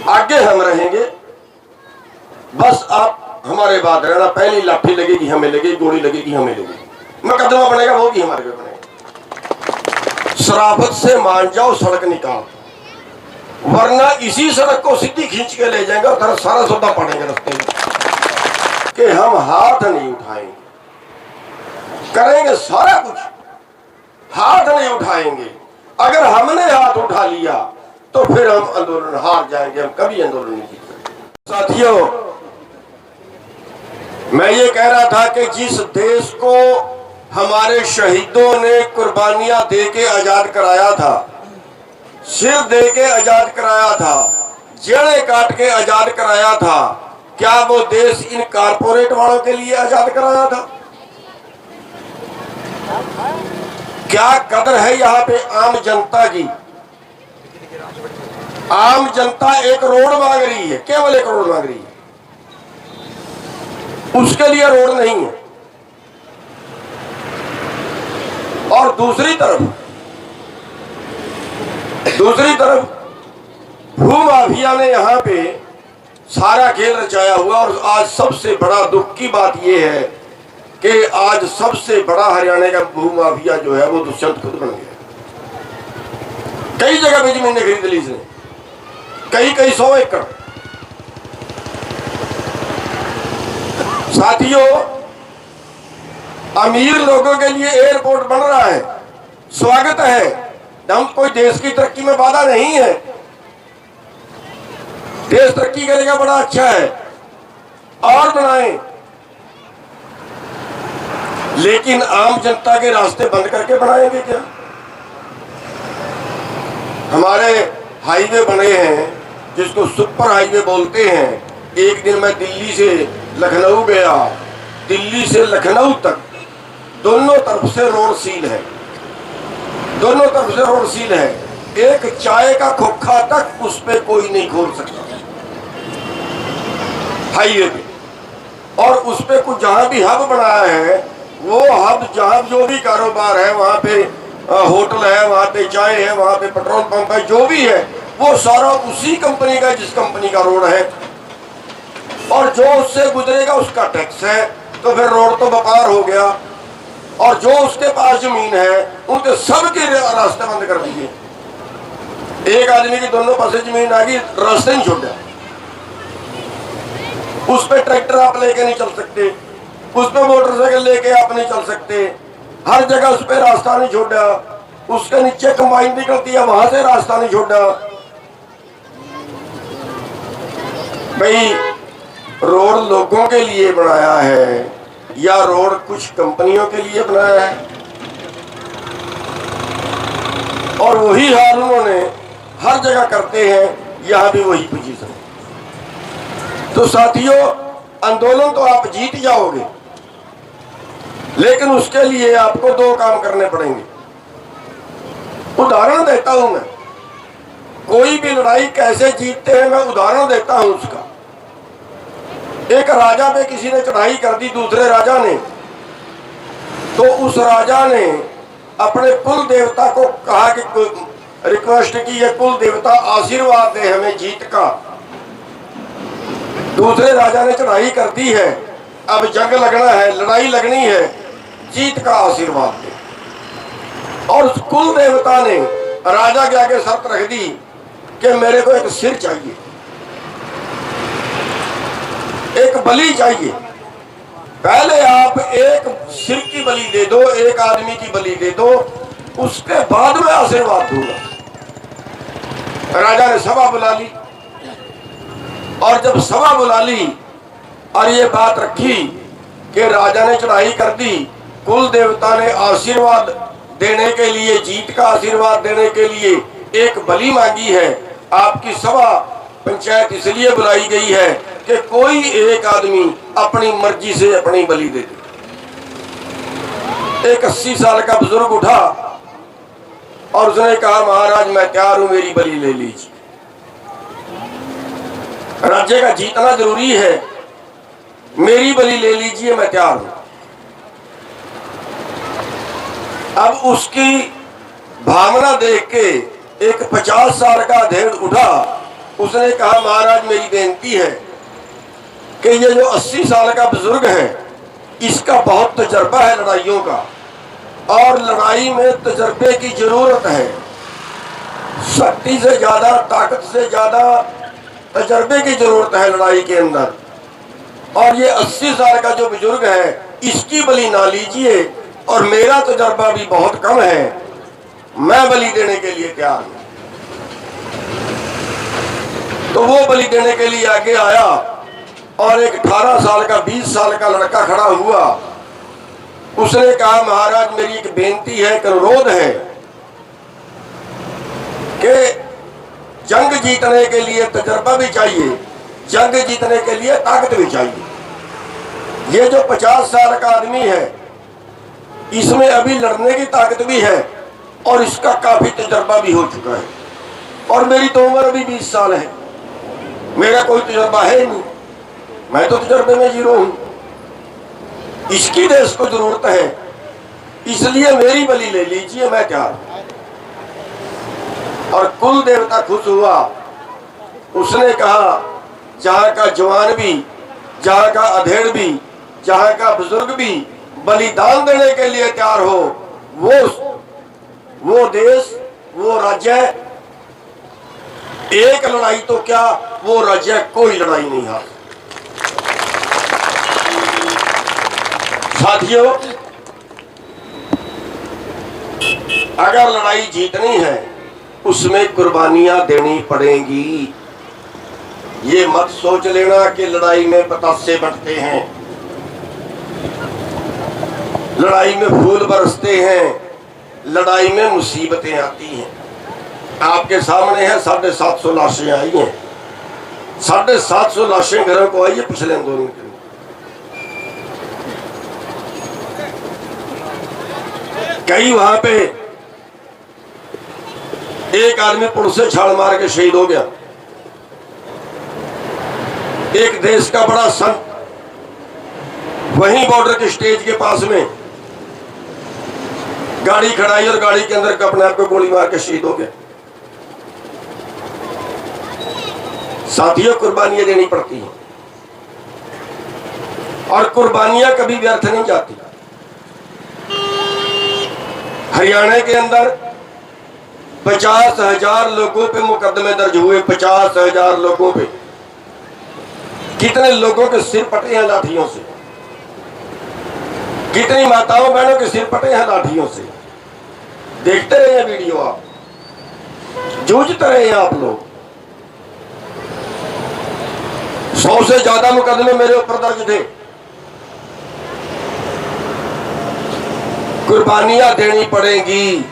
आगे हम रहेंगे, बस आप हमारे बाद रहना। पहली लाठी लगेगी हमें लगेगी, गोली लगेगी हमें लगेगी, मुकदमा बनेगा वो भी हमारे पे बनेगा। शराफत से मान जाओ सड़क निकाल, वरना इसी सड़क को सीधी खींच के ले जाएंगे और सारा सौदा पड़ेगा रास्ते में कि हम हाथ नहीं उठाएंगे, करेंगे सारा कुछ, हाथ नहीं उठाएंगे। अगर हमने हाथ उठा लिया तो फिर हम आंदोलन हार जाएंगे, हम कभी आंदोलन नहीं जीत सकते। साथियों, मैं ये कह रहा था कि जिस देश को हमारे शहीदों ने कुर्बानियां दे के आजाद कराया था, सिर दे के आजाद कराया था, जड़ें काट के आजाद कराया था, क्या वो देश इन कारपोरेट वालों के लिए आजाद कराया था? क्या कदर है यहाँ पे आम जनता की? आम जनता 1 करोड़ मांग रही है, केवल 1 करोड़ मांग रही है, उसके लिए रोड नहीं है। और दूसरी तरफ भूमाफिया ने यहाँ पे सारा खेल रचाया हुआ। और आज सबसे बड़ा दुख की बात यह है कि आज सबसे बड़ा हरियाणा का भूमाफिया जो है वो दुष्यंत खुद बन गया। कई जगह पे जमीनें खरीद ली इसने, कई 100 एकड़। साथियों, अमीर लोगों के लिए एयरपोर्ट बन रहा है, स्वागत है, हम कोई देश की तरक्की में बाधा नहीं है, देश तरक्की करेगा बड़ा अच्छा है, और बनाएं। लेकिन आम जनता के रास्ते बंद करके बनाएंगे क्या? हमारे हाईवे बने हैं जिसको सुपर हाईवे बोलते हैं। एक दिन मैं दिल्ली से लखनऊ गया, दिल्ली से लखनऊ तक दोनों तरफ से रोड सील है, दोनों तरफ से रोड सील है। एक चाय का खोखा तक उस पे कोई नहीं खोल सकता हाईवे पे। और उस पे कुछ जहां भी हब बनाया है, वो हब जहां जो भी कारोबार है, वहां पे होटल है, वहां पे चाय है, वहां पे पेट्रोल पंप है, जो भी है वो सारा उसी कंपनी का, जिस कंपनी का रोड है। और जो उससे गुजरेगा उसका टैक्स है, तो फिर रोड तो व्यापार हो गया। और जो उसके पास जमीन है उनके सबके रास्ते बंद कर दिए। एक आदमी की दोनों पासे जमीन आ गई, रास्ते नहीं छोड़ा। उस पे ट्रैक्टर आप लेके नहीं चल सकते, उस पे मोटरसाइकिल लेके आप नहीं चल सकते, हर जगह उस पे रास्ता नहीं छोड़ा। उसके नीचे कंबाइन निकलती है, वहां से रास्ता नहीं छोड़ा। भाई, रोड लोगों के लिए बनाया है या रोड कुछ कंपनियों के लिए बनाया है? और वही हाल उन्होंने हर जगह करते हैं, यहां भी वही पोजीशन। तो साथियों, आंदोलन तो आप जीत जाओगे, लेकिन उसके लिए आपको 2 काम करने पड़ेंगे। उदाहरण देता हूं मैं, कोई भी लड़ाई कैसे जीतते हैं मैं उदाहरण देता हूं उसका। एक राजा पे किसी ने चढ़ाई कर दी, दूसरे राजा ने, तो उस राजा ने अपने कुल देवता को कहा कि रिक्वेस्ट की, ये कुल देवता आशीर्वाद दे हमें जीत का। दूसरे राजा ने चढ़ाई कर दी है, अब जंग लगना है, लड़ाई लगनी है, जीत का आशीर्वाद दे। और उस कुल देवता ने राजा के आगे शर्त रख दी कि मेरे को एक सिर चाहिए, एक बलि चाहिए। पहले आप एक सिर की बलि दे दो, एक आदमी की बलि दे दो, उसके बाद में आशीर्वाद दूंगा। राजा ने सभा बुला ली, और जब सभा बुला ली और ये बात रखी कि राजा ने चढ़ाई कर दी, कुल देवता ने आशीर्वाद देने के लिए, जीत का आशीर्वाद देने के लिए एक बलि मांगी है। आपकी सभा पंचायत इसलिए बुलाई गई है कि कोई एक आदमी अपनी मर्जी से अपनी बलि दे दे। एक 80 साल का बुजुर्ग उठा और उसने कहा, महाराज मैं तैयार हूं, मेरी बलि ले लीजिए। राज्य का जीतना जरूरी है, मेरी बलि ले लीजिए, मैं तैयार हूं। अब उसकी भावना देख के एक 50 साल का अधेड़ उठा, उसने कहा महाराज मेरी बेनती है कि ये जो 80 साल का बुजुर्ग है इसका बहुत तजर्बा है लड़ाइयों का, और लड़ाई में तजर्बे की जरूरत है। शक्ति से ज्यादा, ताकत से ज्यादा तजर्बे की जरूरत है लड़ाई के अंदर। और ये 80 साल का जो बुजुर्ग है इसकी बलि ना लीजिए, और मेरा तजर्बा भी बहुत कम है, मैं बलि देने के लिए तैयार हूं। तो वो बलि देने के लिए आगे आया और एक 18 साल का 20 साल का लड़का खड़ा हुआ। उसने कहा महाराज मेरी एक बेनती है, एक अनुरोध है कि जंग जीतने के लिए तजर्बा भी चाहिए, जंग जीतने के लिए ताकत भी चाहिए। ये जो 50 साल का आदमी है इसमें अभी लड़ने की ताकत भी है और इसका काफी तजर्बा भी हो चुका है, और मेरी तो उम्र अभी 20 साल है, मेरा कोई तजर्बा है नहीं, मैं तो तजर्बे में जीरो हूं। इसकी देश को जरूरत है, इसलिए मेरी बलि ले लीजिए, मैं तैयार हूं। और कुल देवता खुश हुआ। उसने कहा जहां का जवान भी, जहां का अधेड़ भी, जहां का बुजुर्ग भी बलिदान देने के लिए तैयार हो, वो देश, वो राज्य, एक लड़ाई तो क्या वो राज्य कोई लड़ाई नहीं हार। साथियों, अगर लड़ाई जीतनी है उसमें कुर्बानियां देनी पड़ेंगी। ये मत सोच लेना कि लड़ाई में पतासे बंटते हैं, लड़ाई में फूल बरसते हैं, लड़ाई में मुसीबतें आती हैं। आपके सामने है 750 लाशें आई हैं, 750 लाशें घरों को आई है पिछले आंदोलन के। कई वहां पे एक आदमी पुल से छाल मार के शहीद हो गया। एक देश का बड़ा संत वहीं बॉर्डर के स्टेज के पास में गाड़ी खड़ाई और गाड़ी के अंदर अपने आप को गोली मार के शहीद हो गया। साथियों, कुर्बानियां देनी पड़ती हैं और कुर्बानियां कभी व्यर्थ नहीं जाती। हरियाणा के अंदर 50,000 लोगों पे मुकदमे दर्ज हुए, 50,000 लोगों पे। कितने लोगों के सिर पटे हैं लाठियों से, कितनी माताओं बहनों के सिर पटे हैं लाठियों से। देखते रहे वीडियो, आप जूझते रहे आप लोग। 100 से ज्यादा मुकदमे मेरे ऊपर दर्ज थे। कुर्बानियां देनी पड़ेंगी,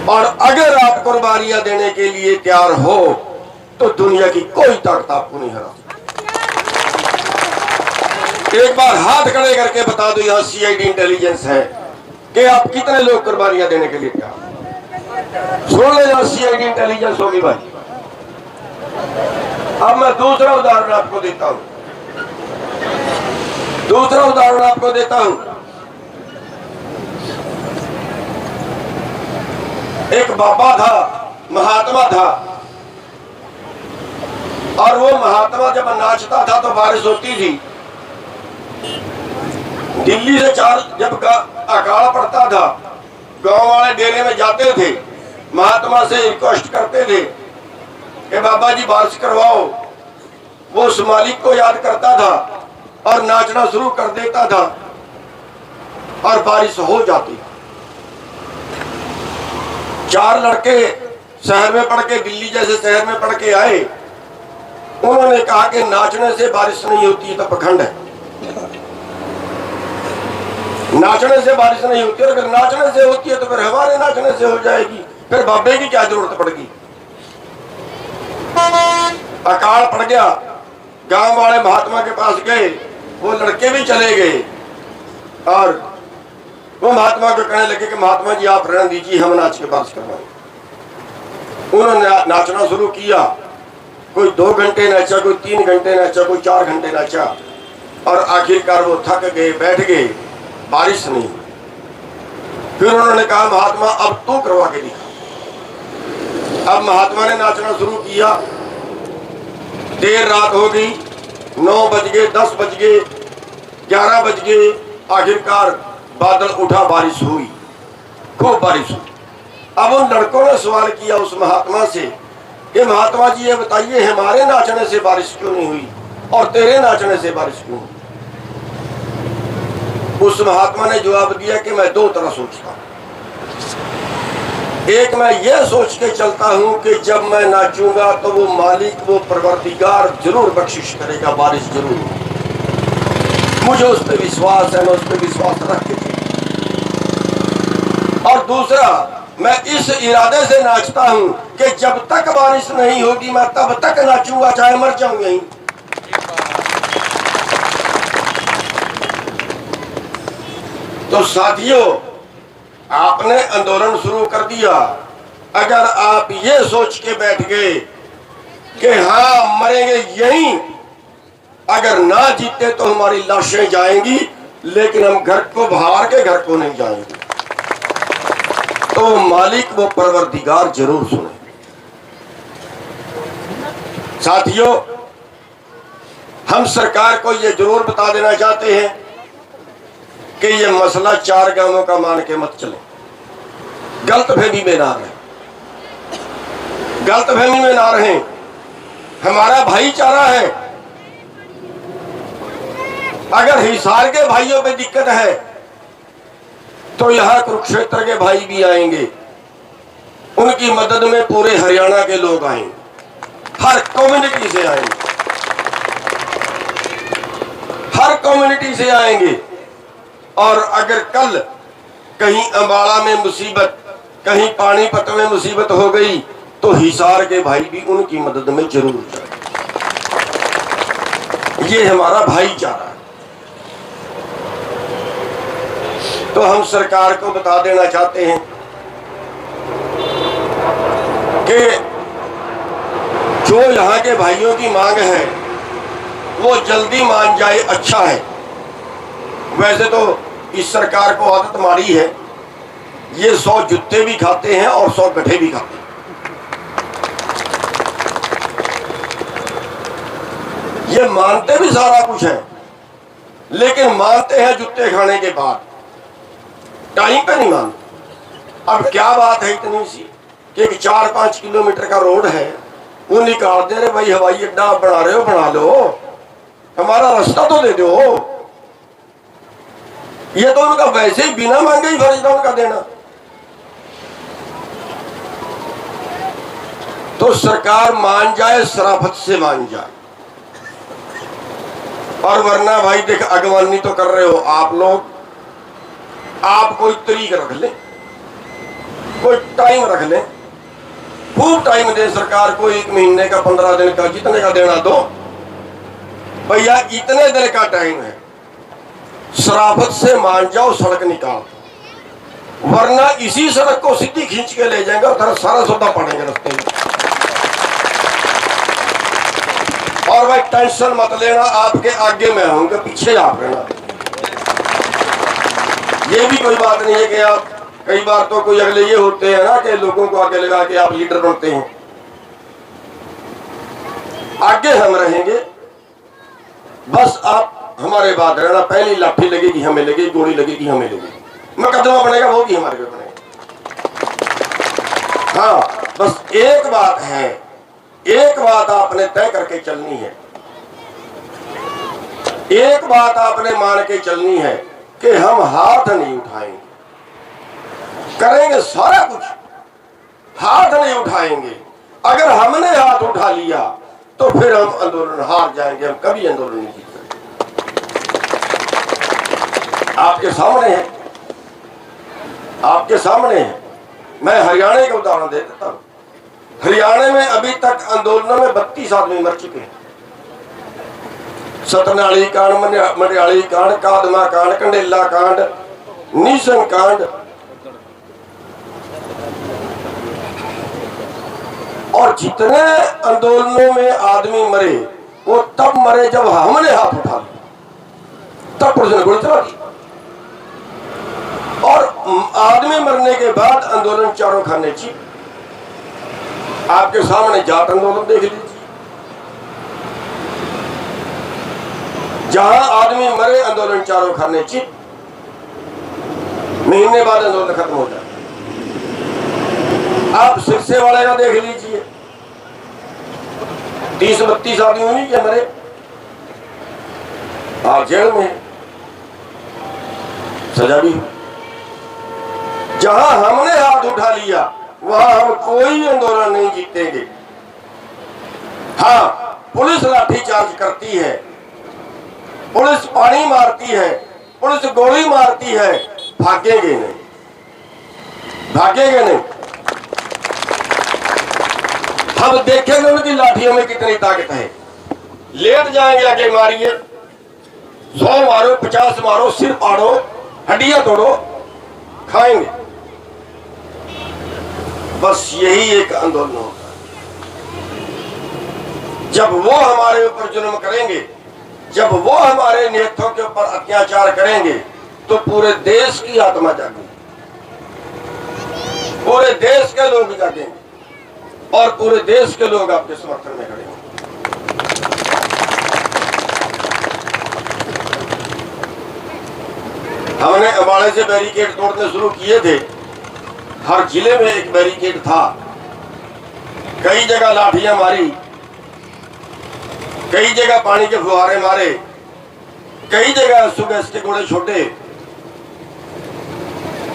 और अगर आप कुर्बानियां देने के लिए तैयार हो तो दुनिया की कोई ताकत आपको नहीं हरा। एक बार हाथ खड़े करके बता दो यहां सीआईडी इंटेलिजेंस है कि आप कितने लोग कुर्बानियां देने के लिए तैयार। सुन ले, यहां सीआईडी इंटेलिजेंस होगी भाई। अब मैं दूसरा उदाहरण आपको देता हूं, दूसरा उदाहरण आपको देता हूं। एक बाबा था, महात्मा था, और वो महात्मा जब नाचता था तो बारिश होती थी। दिल्ली से जब अकाल पड़ता था, गांव वाले डेरे में जाते थे, महात्मा से रिक्वेस्ट करते थे कि बाबा जी बारिश करवाओ। वो उस मालिक को याद करता था और नाचना शुरू कर देता था और बारिश हो जाती। 4 लड़के शहर में पढ़ के, दिल्ली जैसे शहर में पढ़ के आए। उन्होंने कहा कि नाचने से बारिश नहीं होती तो पखंड है, नाचने से बारिश नहीं होती, और अगर नाचने से होती है तो फिर हमारे नाचने से हो जाएगी, फिर बाबे की क्या जरूरत पड़ेगी। अकाल पड़ गया, गांव वाले महात्मा के पास गए, वो लड़के भी चले गए और वो महात्मा को कहने लगे कि महात्मा जी आप रहने दीजिए, हम नाच के बारिश करवाएं। उन्होंने नाचना शुरू किया। कोई 2 घंटे नाचा, कोई 3 घंटे नाचा, कोई 4 घंटे नाचा, और आखिरकार वो थक गए, बैठ गए, बारिश नहीं। फिर उन्होंने कहा महात्मा अब तू करवा के दिखा। अब महात्मा ने नाचना शुरू किया। देर रात हो गई, 9 बज गए, 10 बज गए, 11 बज गए। आखिरकार बादल उठा, बारिश हुई, खूब बारिश हुई। अब उन लड़कों ने सवाल किया उस महात्मा से कि महात्मा जी ये बताइए, हमारे नाचने से बारिश क्यों नहीं हुई और तेरे नाचने से बारिश क्यों हुई? उस महात्मा ने जवाब दिया कि मैं दो तरह सोचता हूं। एक, मैं ये सोच के चलता हूं कि जब मैं नाचूंगा तो वो मालिक, वो परवरदिगार जरूर बख्शिश करेगा, बारिश जरूर होगी। मुझे उस पर विश्वास है, मैं उस पर विश्वास रख के। और दूसरा, मैं इस इरादे से नाचता हूं कि जब तक बारिश नहीं होगी मैं तब तक नाचूंगा, चाहे मर जाऊं यहीं। तो साथियों, आपने आंदोलन शुरू कर दिया। अगर आप ये सोच के बैठ गए कि हाँ मरेंगे यहीं, अगर ना जीते तो हमारी लाशें जाएंगी, लेकिन हम घर को बाहर के घर को नहीं जाएंगे, तो मालिक वो परवरदिगार जरूर सुने। साथियों, हम सरकार को ये जरूर बता देना चाहते हैं कि ये मसला 4 गांवों का मान के मत चले। गलतफहमी में ना रहे, गलतफहमी में ना रहे। हमारा भाईचारा है। अगर हिसार के भाइयों पे दिक्कत है तो यहां कुरुक्षेत्र के भाई भी आएंगे, उनकी मदद में पूरे हरियाणा के लोग आएंगे, हर कम्युनिटी से आएंगे, हर कम्युनिटी से आएंगे। और अगर कल कहीं अंबाला में मुसीबत, कहीं पानीपत में मुसीबत हो गई तो हिसार के भाई भी उनकी मदद में जरूर जाए। ये हमारा भाईचारा है। तो हम सरकार को बता देना चाहते हैं कि जो यहाँ के भाइयों की मांग है वो जल्दी मान जाए, अच्छा है। वैसे तो इस सरकार को आदत मारी है, ये 100 जूते भी खाते हैं और 100 गड्ढे भी खाते हैं। ये मानते भी सारा कुछ है, लेकिन मानते हैं जूते खाने के बाद, टाइम पे नहीं मानते। अब क्या बात है इतनी सी कि 4-5 किलोमीटर का रोड है, वो निकाल दे रहे भाई, हवाई अड्डा बना रहे हो बना लो, हमारा रास्ता तो दे दो। ये तो उनका वैसे ही बिना मांगे ही फर्ज था उनका देना। तो सरकार मान जाए, शराफत से मान जाए। और वरना भाई देख, अगवानी तो कर रहे हो आप लोग, आप कोई तरीक रख ले, कोई टाइम रख ले, खूब टाइम दे सरकार को, 1 महीने का, 15 दिन का, जितने का देना दो भैया, इतने दिन का टाइम है। शराफत से मान जाओ, सड़क निकाल, वरना इसी सड़क को सीधी खींच के ले जाएंगे और सारा सौदा पड़ेंगे रास्ते में। और भाई टेंशन मत लेना, आपके आगे मैं आऊंगा, पीछे आप रहना। ये भी कोई बात नहीं है कि आप, कई बार तो कोई अगले ये होते हैं ना कि लोगों को आगे लगा के आप लीडर बनते हैं। आगे हम रहेंगे, बस आप हमारे बात रहना। पहली लाठी लगेगी हमें लगेगी, गोली लगेगी हमें लगेगी, मुकदमा बनेगा वो भी हमारे पे बनेगा। हाँ, बस एक बात है, एक बात आपने तय करके चलनी है, एक बात आपने मान के चलनी है कि हम हाथ नहीं उठाएंगे, करेंगे सारा कुछ, हाथ नहीं उठाएंगे। अगर हमने हाथ उठा लिया तो फिर हम आंदोलन हार जाएंगे, हम कभी आंदोलन नहीं जीत सकते। आपके सामने है, आपके सामने है। मैं हरियाणा का उदाहरण दे देता हूं। हरियाणा में अभी तक आंदोलनों में 32 आदमी मर चुके हैं। सतनाली कांड, मंडियाली कांड, कादमा कांड, कंडेला कांड, नीसन कांड, और जितने आंदोलनों में आदमी मरे वो तब मरे जब हमने हाथ उठा लिया, तब पुलिस ने गोली चला दी। और आदमी मरने के बाद आंदोलन चारों खाने छी। आपके सामने जाट आंदोलन देख लीजिए, जहां आदमी मरे आंदोलन चारों खाने चित, महीने बाद आंदोलन खत्म हो जाए। आप सिरसे वाले का देख लीजिए, 30-32 आदमी नहीं क्या मरे, आप जेल में, सजा भी हुई। जहां हमने हाथ उठा लिया वहां हम कोई आंदोलन नहीं जीतेंगे। हाँ, पुलिस लाठीचार्ज करती है, पुलिस पानी मारती है, पुलिस गोली मारती है, भागेंगे नहीं, भागेंगे नहीं। हम देखेंगे उनकी लाठियों में कितनी ताकत है। लेट जाएंगे, आगे मारिए, 100 मारो, 50 मारो, सिर फाड़ो, हड्डियां तोड़ो, खाएंगे। बस यही एक आंदोलन होता है। जब वो हमारे ऊपर जुल्म करेंगे, जब वो हमारे नेताओं के ऊपर अत्याचार करेंगे, तो पूरे देश की आत्मा जागेगी, पूरे देश के लोग जागेंगे और पूरे देश के लोग आपके समर्थन में खड़े होंगे। हमने अम्बाड़े से बैरिकेड तोड़ने शुरू किए थे। हर जिले में एक बैरिकेड था, कई जगह लाठियां मारी, कई जगह पानी के फुहारे मारे, कई जगह सुबह के गोले छोटे,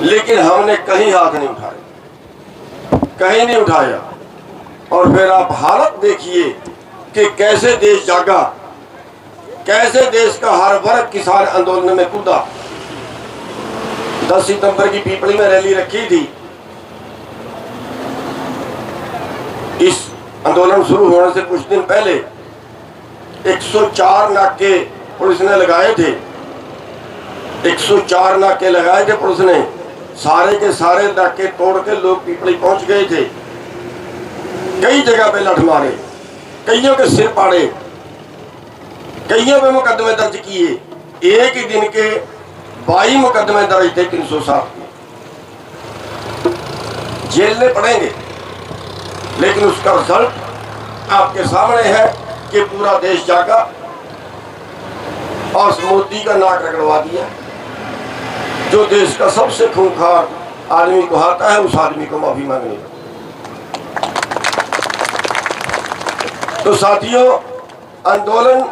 लेकिन हमने कहीं हाथ नहीं उठाया, कहीं नहीं उठाया। और फिर आप हालत देखिए कि कैसे देश जागा, कैसे देश का हर वर्ग किसान आंदोलन में कूदा। 10 सितंबर की पीपली में रैली रखी थी। इस आंदोलन शुरू होने से कुछ दिन पहले 104 नाके पुलिस ने लगाए थे, 104 नाके लगाए थे पुलिस ने। सारे के सारे नाके तोड़ के लोग पीपली पहुंच गए थे। कई जगह पे लठ मारे, कईयों के सिर फाड़े, कईयों पे मुकदमे दर्ज किए। एक ही दिन के 22 मुकदमे दर्ज थे, 307 जेल में पड़ेंगे। लेकिन उसका रिजल्ट आपके सामने है कि पूरा देश जागा और मोदी का नाक रगड़वा दिया। जो देश का सबसे खूंखार आदमी को आता है, उस आदमी को माफी मांगनी है। तो साथियों, आंदोलन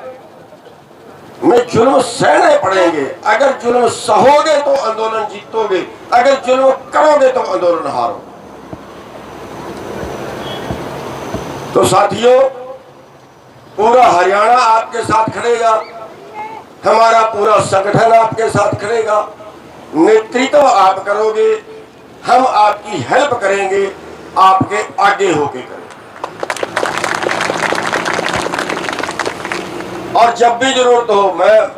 में जुल्म सहने पड़ेंगे। अगर जुल्म सहोगे तो आंदोलन जीतोगे, अगर जुल्म करोगे तो आंदोलन हारोगे। तो साथियों, पूरा हरियाणा आपके साथ खड़ेगा, हमारा पूरा संगठन आपके साथ खड़ेगा। नेतृत्व आप करोगे, हम आपकी हेल्प करेंगे, आपके आगे होके करेंगे। और जब भी जरूरत हो,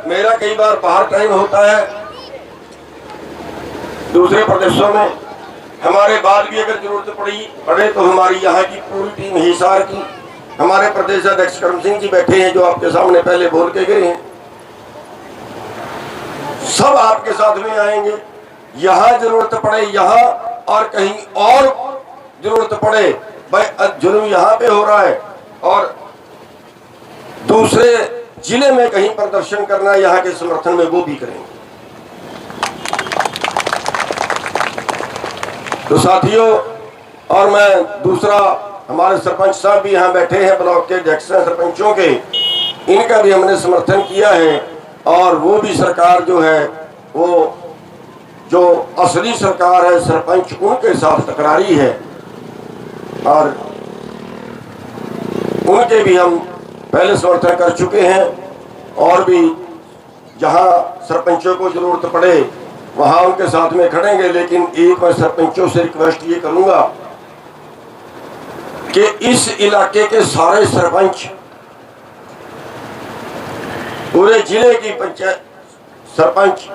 मेरा कई बार बाहर टाइम होता है दूसरे प्रदेशों में, हमारे बाद भी अगर जरूरत पड़े तो हमारी यहाँ की पूरी टीम, हिसार की, हमारे प्रदेश अध्यक्ष करम सिंह जी बैठे हैं, जो आपके सामने पहले बोल के गए हैं, सब आपके साथ में आएंगे। यहाँ जरूरत पड़े यहाँ, और कहीं और जरूरत पड़े, भाई जुल्म यहाँ पे हो रहा है और दूसरे जिले में कहीं प्रदर्शन करना है यहाँ के समर्थन में, वो भी करेंगे। तो साथियों, और मैं दूसरा, हमारे सरपंच साहब भी यहाँ बैठे हैं, ब्लॉक के अध्यक्ष सरपंचों के, इनका भी हमने समर्थन किया है। और वो भी सरकार जो है, वो जो असली सरकार है, सरपंच उनके साथ टकरारी है, और उनके भी हम पहले समर्थन कर चुके हैं। और भी जहां सरपंचों को जरूरत पड़े वहां उनके साथ में खड़ेंगे। लेकिन एक मैं सरपंचों से रिक्वेस्ट ये करूंगा कि इस इलाके के सारे सरपंच, पूरे जिले की पंचायत सरपंच,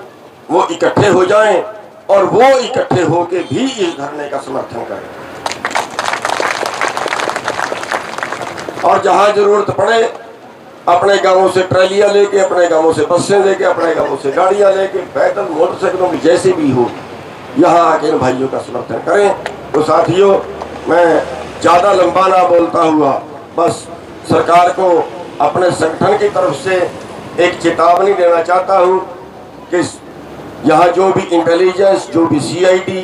वो इकट्ठे हो जाएं और वो इकट्ठे होके भी इस धरने का समर्थन करें। और जहां जरूरत पड़े अपने गांवों से ट्रैलियां लेके, अपने गांवों से बसें लेके, अपने गांवों से गाड़ियां लेके, पैदल, मोटरसाइकिलों में, जैसे भी हो, यहाँ आके इन भाइयों का समर्थन करें। तो साथियों, मैं ज़्यादा लंबा ना बोलता हुआ बस सरकार को अपने संगठन की तरफ से एक चेतावनी देना चाहता हूँ कि यहाँ जो भी इंटेलिजेंस, जो भी सीआईडी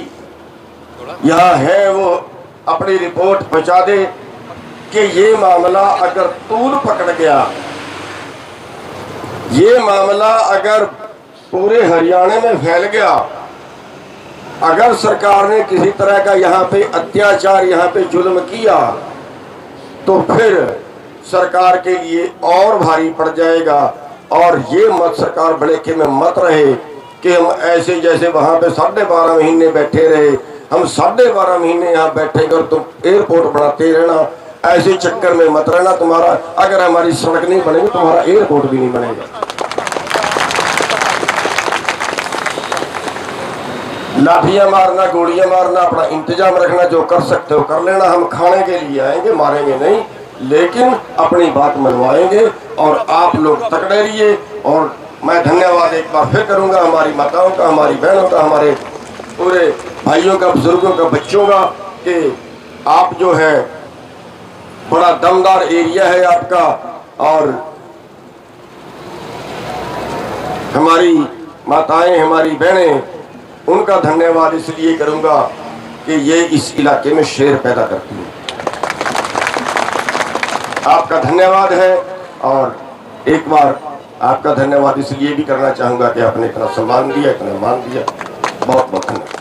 यहाँ है, वो अपनी रिपोर्ट पहुँचा दे कि ये मामला अगर तूल पकड़ गया, ये मामला अगर पूरे हरियाणा में फैल गया, अगर सरकार ने किसी तरह का यहाँ पे अत्याचार, यहाँ पे जुल्म किया, तो फिर सरकार के लिए और भारी पड़ जाएगा। और ये मत सरकार भड़के में मत रहे कि हम ऐसे जैसे वहाँ पे 12.5 महीने बैठे रहे, हम 12.5 महीने यहाँ बैठेंगे और तुम एयरपोर्ट बनाते रहना, ऐसे चक्कर में मत रहना। तुम्हारा अगर हमारी सड़क नहीं बनेगी, तुम्हारा एयरपोर्ट भी नहीं बनेगा। लाठियां मारना, गोलियां मारना, अपना इंतजाम रखना, जो कर सकते हो कर लेना। हम खाने के लिए आएंगे, मारेंगे नहीं, लेकिन अपनी बात मनवाएंगे और आप लोग तकड़े रहिए। और मैं धन्यवाद एक बार फिर करूंगा हमारी माताओं का, हमारी बहनों का, हमारे पूरे भाइयों का, बुजुर्गों का, बच्चों का, कि आप जो है बड़ा दमदार एरिया है आपका। और हमारी माताएं, हमारी बहनें, उनका धन्यवाद इसलिए करूंगा कि ये इस इलाके में शेर पैदा करती है। आपका धन्यवाद है। और एक बार आपका धन्यवाद इसलिए भी करना चाहूंगा कि आपने इतना सम्मान दिया, इतना मान दिया। बहुत बहुत धन्यवाद।